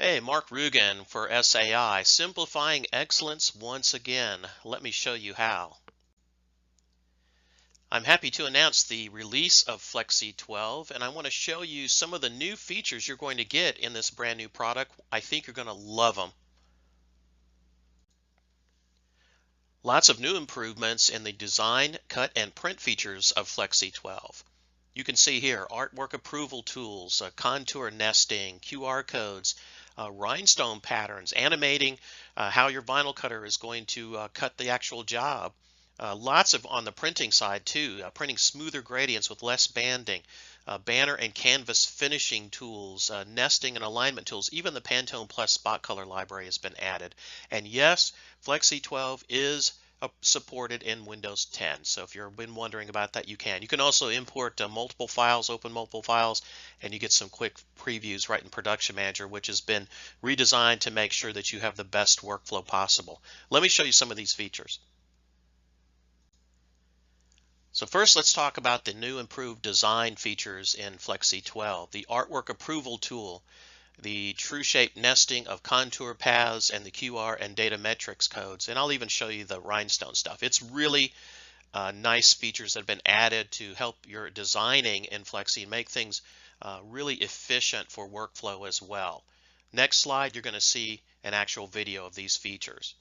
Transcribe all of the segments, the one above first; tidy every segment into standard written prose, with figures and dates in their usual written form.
Hey, Mark Rugen for SAi, simplifying excellence once again. Let me show you how. I'm happy to announce the release of Flexi 12, and I want to show you some of the new features you're going to get in this brand new product. I think you're going to love them. Lots of new improvements in the design, cut, and print features of Flexi 12. You can see here artwork approval tools, contour nesting, QR codes, rhinestone patterns, animating how your vinyl cutter is going to cut the actual job. Lots of on the printing side too, printing smoother gradients with less banding, banner and canvas finishing tools, nesting and alignment tools. Even the Pantone Plus spot color library has been added. And yes, Flexi 12 is supported in Windows 10. So if you've been wondering about that, you can. You can also import multiple files, open multiple files, and you get some quick previews right in Production Manager, which has been redesigned to make sure that you have the best workflow possible. Let me show you some of these features. So first, let's talk about the new improved design features in Flexi 12. The artwork approval tool, the true shape nesting of contour paths, and the QR and data metrics codes. And I'll even show you the rhinestone stuff. It's really nice features that have been added to help your designing in Flexi and make things really efficient for workflow as well. Next slide, you're going to see an actual video of these features.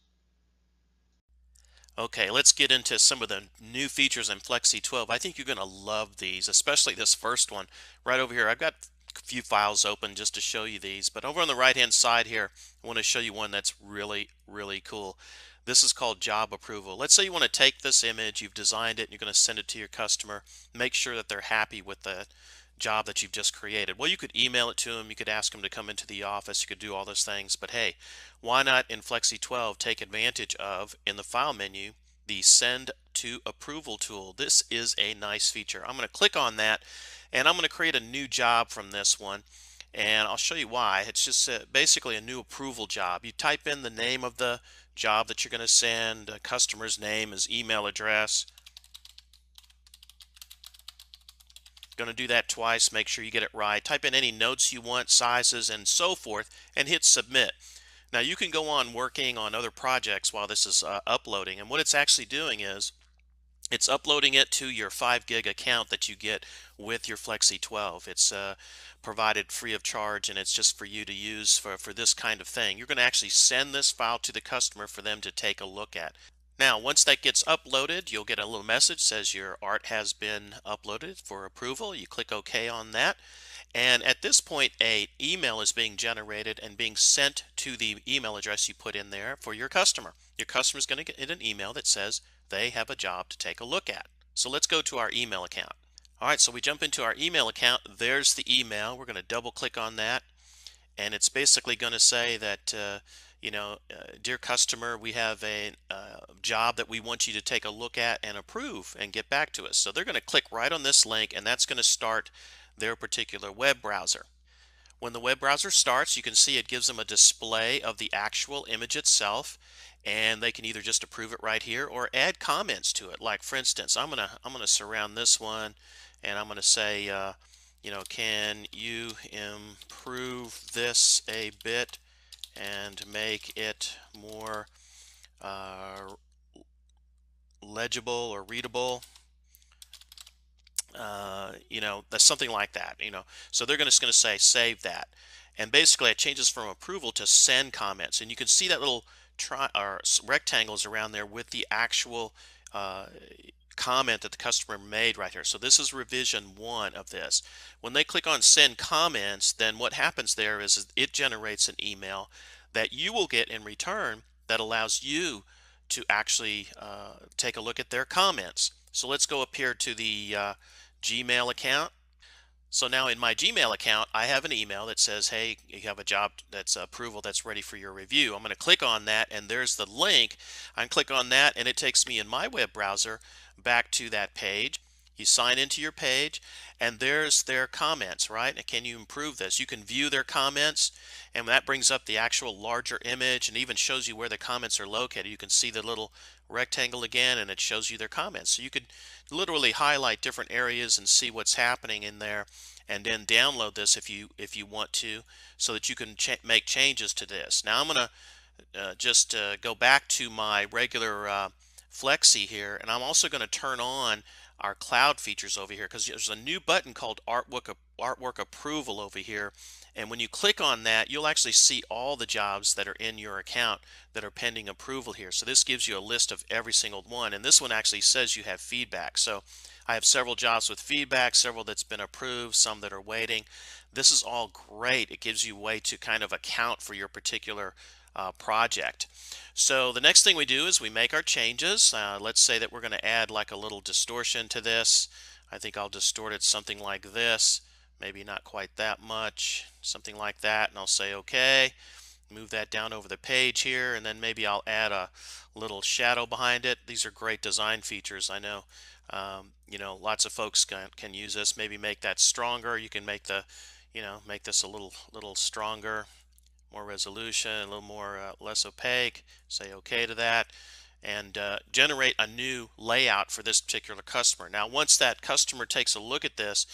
Okay, let's get into some of the new features in Flexi 12. I think you're going to love these, especially this first one right over here. I've got a few files open just to show you these, but over on the right hand side here, I want to show you one that's really cool. This is called job approval. Let's say you want to take this image, you've designed it, and you're going to send it to your customer. Make sure that they're happy with the job that you've just created. Well, you could email it to them, you could ask them to come into the office, you could do all those things, but hey, why not in Flexi 12 take advantage of, in the file menu, the send to approval tool. This is a nice feature. I'm going to click on that and I'm going to create a new job from this one, and I'll show you why. It's just basically a new approval job. You type in the name of the job that you're going to send, a customer's name, his email address. Going to do that twice, make sure you get it right. Type in any notes you want, sizes, and so forth, and hit submit. Now you can go on working on other projects while this is uploading, and what it's actually doing is it's uploading it to your 5 gig account that you get with your Flexi 12. It's provided free of charge, and it's just for you to use for this kind of thing. You're going to actually send this file to the customer for them to take a look at. Now, once that gets uploaded, you'll get a little message says your art has been uploaded for approval. You click OK on that. And at this point, an email is being generated and being sent to the email address you put in there for your customer. Your customer is going to get an email that says they have a job to take a look at. So let's go to our email account. All right, so we jump into our email account. There's the email. We're going to double click on that. And it's basically going to say that, dear customer, we have a job that we want you to take a look at and approve and get back to us. So they're going to click right on this link, and that's going to start their particular web browser. When the web browser starts, you can see it gives them a display of the actual image itself, and they can either just approve it right here or add comments to it. Like for instance, I'm gonna surround this one, and I'm gonna say, can you improve this a bit and make it more legible or readable? That's something like that. So they're just going to say save that, and basically it changes from approval to send comments, and you can see that little rectangles around there with the actual comment that the customer made right here. So this is revision 1 of this. When they click on send comments, then what happens there is it generates an email that you will get in return that allows you to actually take a look at their comments. So let's go up here to the Gmail account. So now in my Gmail account, I have an email that says, hey, you have a job that's approval that's ready for your review. I'm going to click on that, and there's the link. I can click on that, and it takes me in my web browser back to that page. You sign into your page, and there's their comments, right? Can you improve this? You can view their comments, and that brings up the actual larger image and even shows you where the comments are located. You can see the little rectangle again, and it shows you their comments. So you could literally highlight different areas and see what's happening in there, and then download this if you want to, so that you can make changes to this. Now I'm going to just go back to my regular Flexi here, and I'm also going to turn on our cloud features over here, because there's a new button called artwork approval over here, and when you click on that, you'll actually see all the jobs that are in your account that are pending approval here. So this gives you a list of every single one, and this one actually says you have feedback. So I have several jobs with feedback, several that's been approved, some that are waiting. This is all great. It gives you a way to kind of account for your particular project. So the next thing we do is we make our changes. Let's say that we're going to add like a little distortion to this. I think I'll distort it something like this, maybe not quite that much, something like that, and I'll say okay. Move that down over the page here, and then maybe I'll add a little shadow behind it. These are great design features. I know you know, lots of folks can use this. Maybe make that stronger. You can make the, you know, make this a little stronger, more resolution, a little more less opaque. Say okay to that, and generate a new layout for this particular customer. Now once that customer takes a look at this,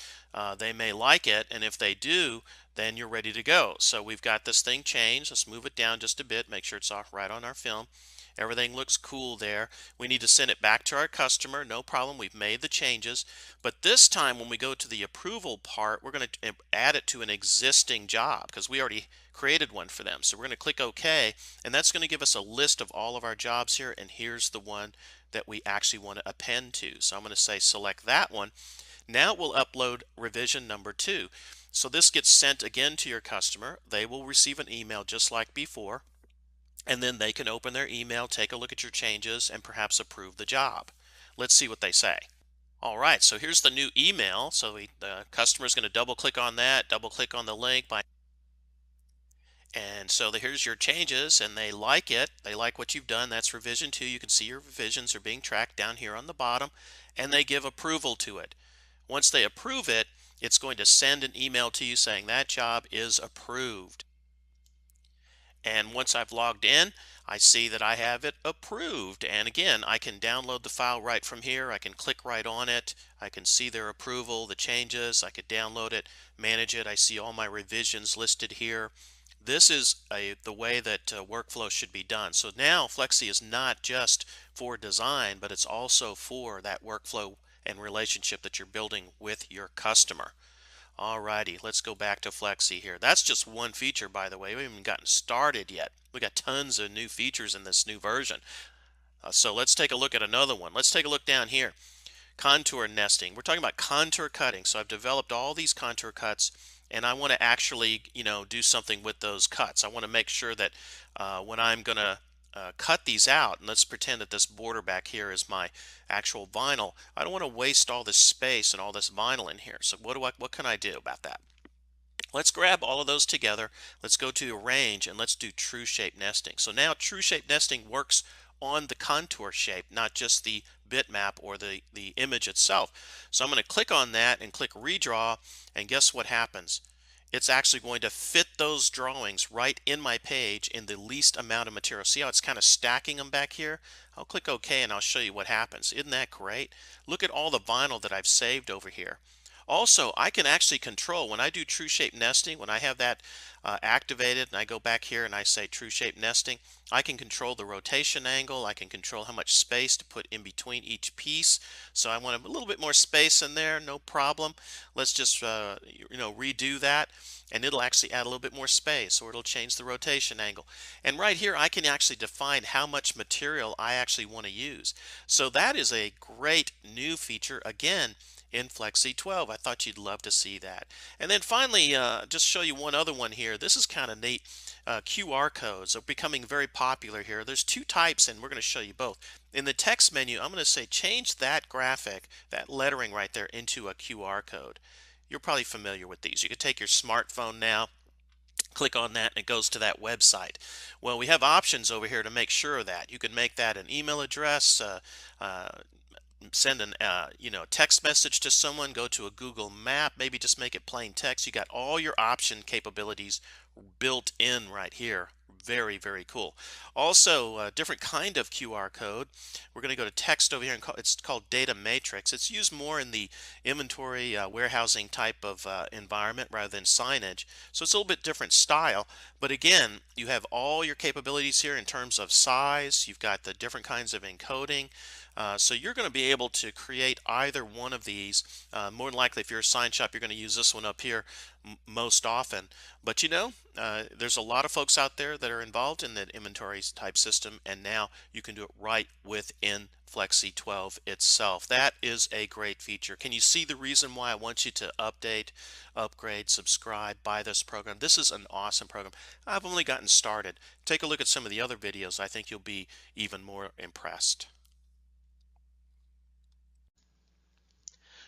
they may like it, and if they do, then you're ready to go. So we've got this thing changed. Let's move it down just a bit, make sure it's off right on our film. Everything looks cool there. We need to send it back to our customer. No problem, we've made the changes. But this time when we go to the approval part, we're going to add it to an existing job because we already created one for them. So we're going to click OK, and that's going to give us a list of all of our jobs here, and here's the one that we actually want to append to. So I'm going to say select that one. Now we'll upload revision number 2. So this gets sent again to your customer. They will receive an email just like before, and then they can open their email, take a look at your changes, and perhaps approve the job. Let's see what they say. All right, so here's the new email. So the customer is going to double click on that, double click on the link, and so here's your changes, and they like it. They like what you've done. That's revision 2. You can see your revisions are being tracked down here on the bottom, and they give approval to it. Once they approve it, it's going to send an email to you saying that job is approved. And once I've logged in, I see that I have it approved. And again, I can download the file right from here. I can click right on it. I can see their approval, the changes. I could download it, manage it. I see all my revisions listed here. This is the way that workflow should be done. So now Flexi is not just for design, but it's also for that workflow and relationship that you're building with your customer. Alrighty, let's go back to Flexi here. That's just one feature, by the way. We haven't even gotten started yet. We got tons of new features in this new version. So let's take a look at another one. Let's take a look down here. Contour nesting. We're talking about contour cutting. So I've developed all these contour cuts, and I want to actually, you know, do something with those cuts. I want to make sure that when I'm going to cut these out, and let's pretend that this border back here is my actual vinyl. I don't want to waste all this space and all this vinyl in here. So what can I do about that? Let's grab all of those together. Let's go to arrange, and let's do true shape nesting. So now true shape nesting works on the contour shape, not just the bitmap or the image itself. So I'm going to click on that and click redraw, and guess what happens? It's actually going to fit those drawings right in my page in the least amount of material. See how it's kind of stacking them back here? I'll click OK, and I'll show you what happens. Isn't that great? Look at all the vinyl that I've saved over here. Also, I can actually control when I do true shape nesting, when I have that activated and I go back here and I say true shape nesting, I can control the rotation angle. I can control how much space to put in between each piece. So I want a little bit more space in there, no problem. Let's just you know, redo that, and it'll actually add a little bit more space, or it'll change the rotation angle. And right here I can actually define how much material I actually want to use. So that is a great new feature, again, in Flexi 12. I thought you'd love to see that. And then finally, just show you one other one here. This is kind of neat. QR codes are becoming very popular here. There's two types, and we're going to show you both. In the text menu, I'm going to say change that graphic, that lettering right there, into a QR code. You're probably familiar with these. You could take your smartphone now, click on that, and it goes to that website. Well, we have options over here to make sure of that. You can make that an email address, send an you know, text message to someone, go to a Google map, maybe just make it plain text. You got all your option capabilities built in right here. Very, very cool. Also, a different kind of QR code. We're going to go to text over here and it's called data matrix. It's used more in the inventory warehousing type of environment rather than signage. So it's a little bit different style. But again, you have all your capabilities here in terms of size. You've got the different kinds of encoding. So you're going to be able to create either one of these. More than likely, if you're a sign shop, you're going to use this one up here most often. But you know, there's a lot of folks out there that are involved in that inventory type system, and now you can do it right within Flexi 12 itself. That is a great feature. Can you see the reason why I want you to update, upgrade, subscribe, buy this program? This is an awesome program. I've only gotten started. Take a look at some of the other videos. I think you'll be even more impressed.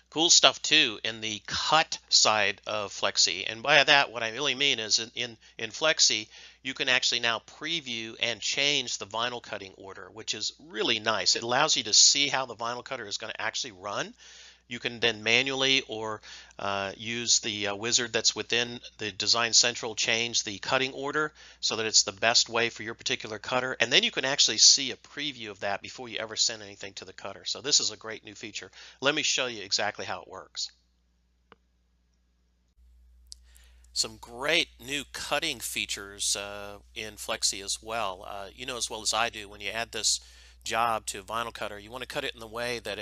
Cool stuff too in the cut side of Flexi. And by that, what I really mean is in Flexi, you can actually now preview and change the vinyl cutting order, which is really nice. It allows you to see how the vinyl cutter is going to actually run. You can then manually or use the wizard that's within the Design Central, change the cutting order so that it's the best way for your particular cutter. And then you can actually see a preview of that before you ever send anything to the cutter. So this is a great new feature. Let me show you exactly how it works. Some great new cutting features in Flexi as well. You know as well as I do, when you add this job to a vinyl cutter, you want to cut it in the way that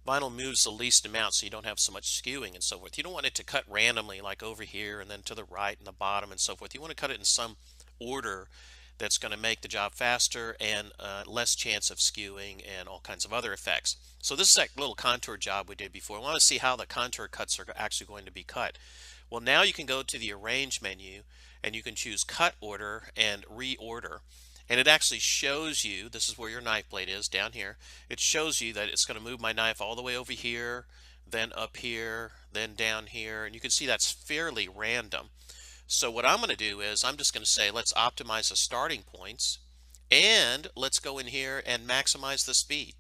vinyl moves the least amount so you don't have so much skewing and so forth. You don't want it to cut randomly like over here and then to the right and the bottom and so forth. You want to cut it in some order that's going to make the job faster and less chance of skewing and all kinds of other effects. So this is that little contour job we did before. I want to see how the contour cuts are actually going to be cut. Well, now you can go to the Arrange menu and you can choose Cut Order and Reorder. And it actually shows you, this is where your knife blade is down here, it shows you that it's going to move my knife all the way over here, then up here, then down here, and you can see that's fairly random. So what I'm going to do is I'm just going to say let's optimize the starting points and let's go in here and maximize the speed.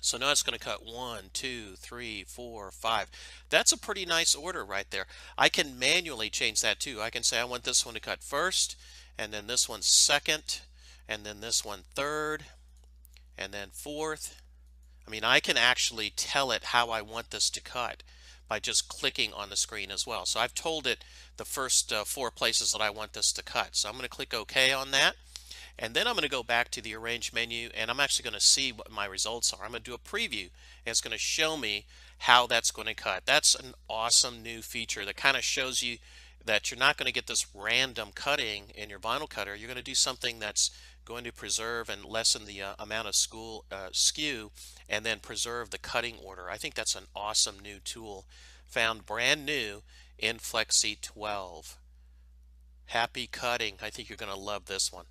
So now it's going to cut 1, 2, 3, 4, 5. That's a pretty nice order right there. I can manually change that too. I can say I want this one to cut first, and then this one second, and then this one third, and then fourth. I mean, I can actually tell it how I want this to cut by just clicking on the screen as well. So I've told it the first 4 places that I want this to cut. So I'm going to click OK on that. And then I'm going to go back to the Arrange menu, and I'm actually going to see what my results are. I'm going to do a preview, and it's going to show me how that's going to cut. That's an awesome new feature that kind of shows you that you're not going to get this random cutting in your vinyl cutter. You're going to do something that's going to preserve and lessen the amount of skew, and then preserve the cutting order. I think that's an awesome new tool found brand new in Flexi 12. Happy cutting. I think you're going to love this one.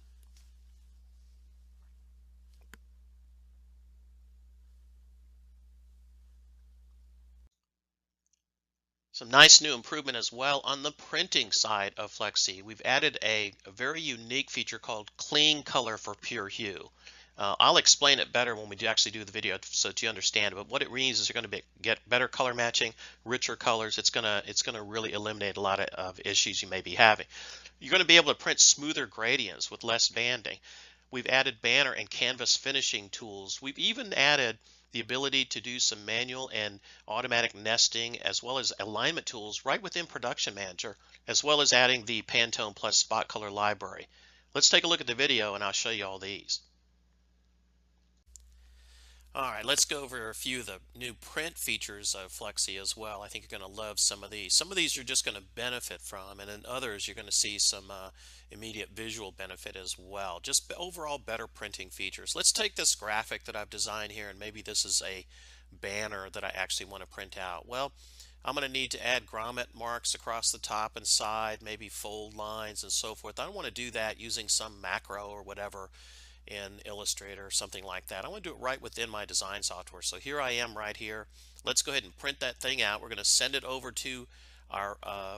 Some nice new improvement as well on the printing side of Flexi. We've added a very unique feature called Clean Color for Pure Hue. I'll explain it better when we actually do the video so that you understand it. But what it means is you're going to get better color matching, richer colors. It's going to really eliminate a lot of issues you may be having. You're going to be able to print smoother gradients with less banding. We've added banner and canvas finishing tools. We've even added the ability to do some manual and automatic nesting as well as alignment tools right within Production Manager, as well as adding the Pantone Plus Spot Color library. Let's take a look at the video and I'll show you all these. All right, let's go over a few of the new print features of Flexi as well. I think you're going to love some of these. Some of these you're just going to benefit from, and then others you're going to see some immediate visual benefit as well. Just overall better printing features. Let's take this graphic that I've designed here, and maybe this is a banner that I actually want to print out. Well, I'm going to need to add grommet marks across the top and side, maybe fold lines and so forth. I don't want to do that using some macro or whatever in Illustrator or something like that. I want to do it right within my design software. So here I am right here. Let's go ahead and print that thing out. We're going to send it over to our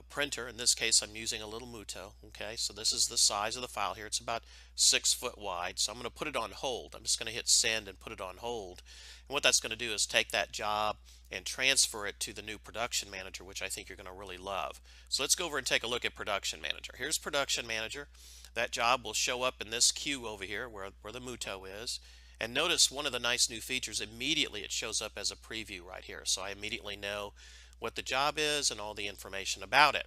printer. In this case, I'm using a little Muto. Okay, so this is the size of the file here. It's about 6 foot wide. So I'm going to put it on hold. I'm just going to hit send and put it on hold. And what that's going to do is take that job and transfer it to the new production manager, which I think you're going to really love. So let's go over and take a look at production manager. Here's production manager. That job will show up in this queue over here where the Muto is. And notice one of the nice new features, immediately it shows up as a preview right here. So I immediately know what the job is and all the information about it.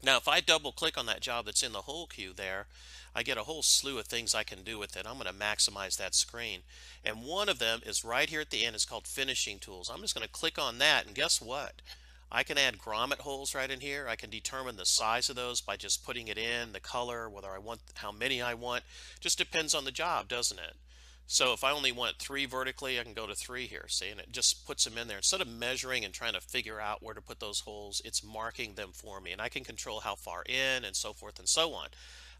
Now, if I double click on that job that's in the whole queue there, I get a whole slew of things I can do with it. I'm going to maximize that screen. And one of them is right here at the end. It's called finishing tools. I'm just going to click on that, and guess what? I can add grommet holes right in here. I can determine the size of those by just putting it in, the color, whether I want, how many I want. Just depends on the job, doesn't it? So if I only want 3 vertically, I can go to 3 here, see, and it just puts them in there. Instead of measuring and trying to figure out where to put those holes, it's marking them for me, and I can control how far in and so forth and so on.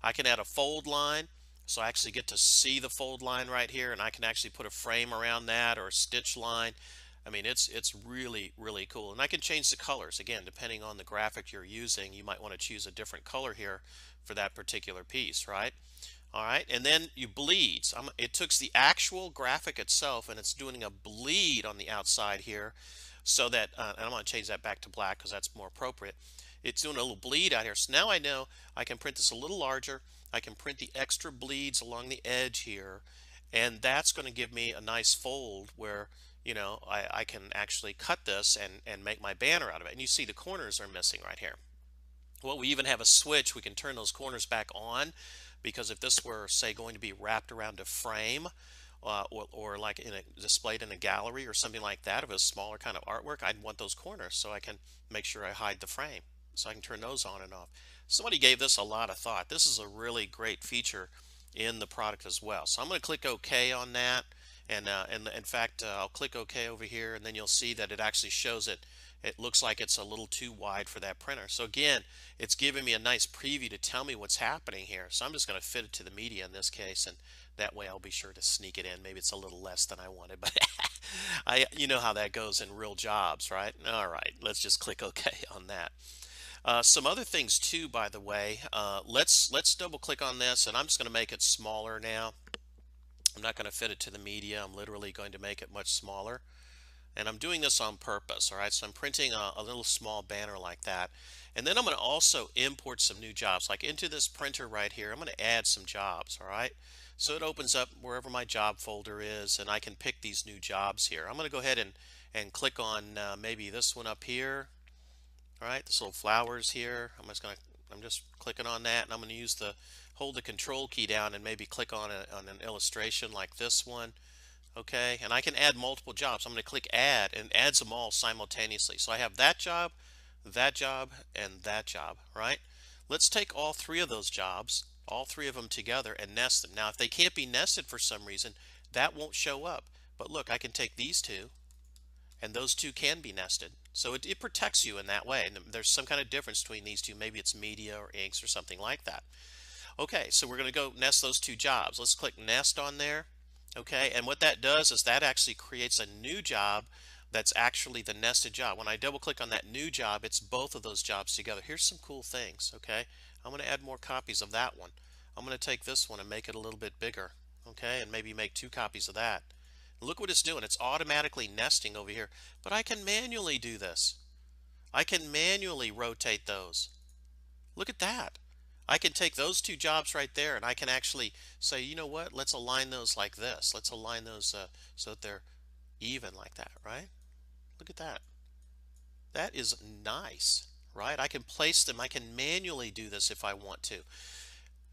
I can add a fold line, so I actually get to see the fold line right here, and I can actually put a frame around that or a stitch line. I mean, it's really, really cool. And I can change the colors. Again, depending on the graphic you're using, you might want to choose a different color here for that particular piece, right? All right, and then you bleeds. It took the actual graphic itself, and it's doing a bleed on the outside here, so that, and I'm going to change that back to black because that's more appropriate. It's doing a little bleed out here. So now I know I can print this a little larger. I can print the extra bleeds along the edge here, and that's going to give me a nice fold where, you know, I can actually cut this and make my banner out of it. And you see the corners are missing right here. Well, we even have a switch. We can turn those corners back on, because if this were, say, going to be wrapped around a frame or like displayed in a gallery or something like that, of a smaller kind of artwork, I'd want those corners so I can make sure I hide the frame. So I can turn those on and off. Somebody gave this a lot of thought. This is a really great feature in the product as well. So I'm going to click OK on that. And in fact, I'll click OK over here, and then you'll see that it actually shows it. It looks like it's a little too wide for that printer. So again, it's giving me a nice preview to tell me what's happening here. So I'm just going to fit it to the media in this case, and that way I'll be sure to sneak it in. Maybe it's a little less than I wanted, but you know how that goes in real jobs, right? All right, let's just click OK on that. Some other things too, by the way, let's double click on this, and I'm just going to make it smaller now. I'm not going to fit it to the media. I'm literally going to make it much smaller. And I'm doing this on purpose, all right? So I'm printing a little small banner like that. And then I'm going to also import some new jobs. Like into this printer right here, I'm going to add some jobs, all right? So it opens up wherever my job folder is, and I can pick these new jobs here. I'm going to go ahead and click on maybe this one up here, all right? This little flowers here. I'm just clicking on that, and I'm going to use hold the control key down and maybe click on an illustration like this one. Okay, and I can add multiple jobs. I'm going to click add, and it adds them all simultaneously. So I have that job, and that job, right? Let's take all 3 of those jobs, all 3 of them together, and nest them. Now, if they can't be nested for some reason, that won't show up. But look, I can take these 2, and those 2 can be nested. So it protects you in that way. And there's some kind of difference between these 2. Maybe it's media or inks or something like that. Okay, so we're going to go nest those 2 jobs. Let's click nest on there. Okay, and what that does is that actually creates a new job that's actually the nested job. When I double click on that new job, it's both of those jobs together. Here's some cool things, okay? I'm going to add more copies of that one. I'm going to take this one and make it a little bit bigger, okay? And maybe make 2 copies of that. Look what it's doing. It's automatically nesting over here. But I can manually do this. I can manually rotate those. Look at that. I can take those 2 jobs right there, and I can actually say, you know what, let's align those like this. Let's align those so that they're even like that, right? Look at that. That is nice, right? I can place them. I can manually do this if I want to.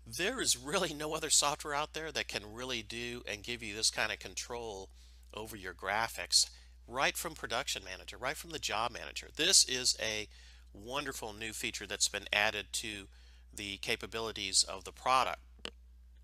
There is really no other software out there that can really do and give you this kind of control over your graphics right from Production Manager, right from the Job Manager. This is a wonderful new feature that's been added to the capabilities of the product.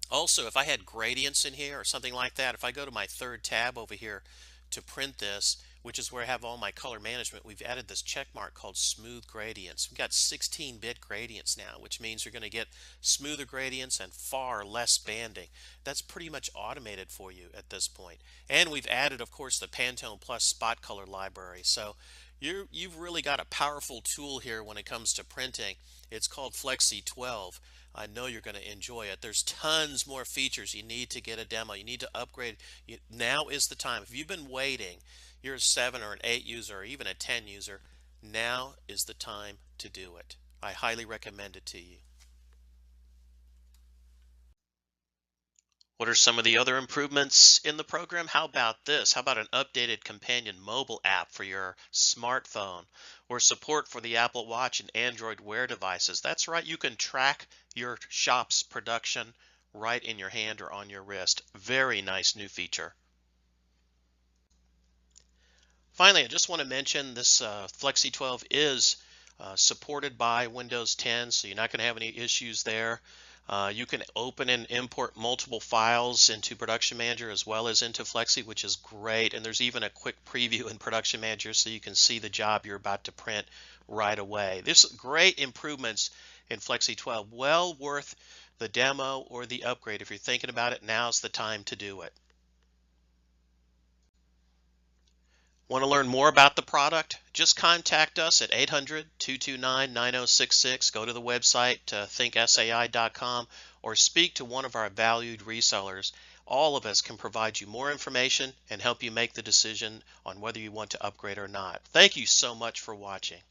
Also, if I had gradients in here or something like that, if I go to my 3rd tab over here to print this, which is where I have all my color management, we've added this check mark called smooth gradients. We've got 16-bit gradients now, which means you're going to get smoother gradients and far less banding. That's pretty much automated for you at this point. And we've added, of course, the Pantone Plus spot color library. So You've really got a powerful tool here when it comes to printing. It's called Flexi 12. I know you're going to enjoy it. There's tons more features. You need to get a demo. You need to upgrade. Now is the time. If you've been waiting, you're a 7 or an 8 user or even a 10 user, now is the time to do it. I highly recommend it to you. What are some of the other improvements in the program? How about this? How about an updated companion mobile app for your smartphone or support for the Apple Watch and Android Wear devices? That's right, you can track your shop's production right in your hand or on your wrist. Very nice new feature. Finally, I just want to mention this Flexi 12 is supported by Windows 10, so you're not going to have any issues there. You can open and import multiple files into Production Manager as well as into Flexi, which is great. And there's even a quick preview in Production Manager so you can see the job you're about to print right away. There's great improvements in Flexi 12. Well worth the demo or the upgrade. If you're thinking about it, now's the time to do it. Want to learn more about the product? Just contact us at 800-229-9066. Go to the website thinksai.com or speak to one of our valued resellers. All of us can provide you more information and help you make the decision on whether you want to upgrade or not. Thank you so much for watching.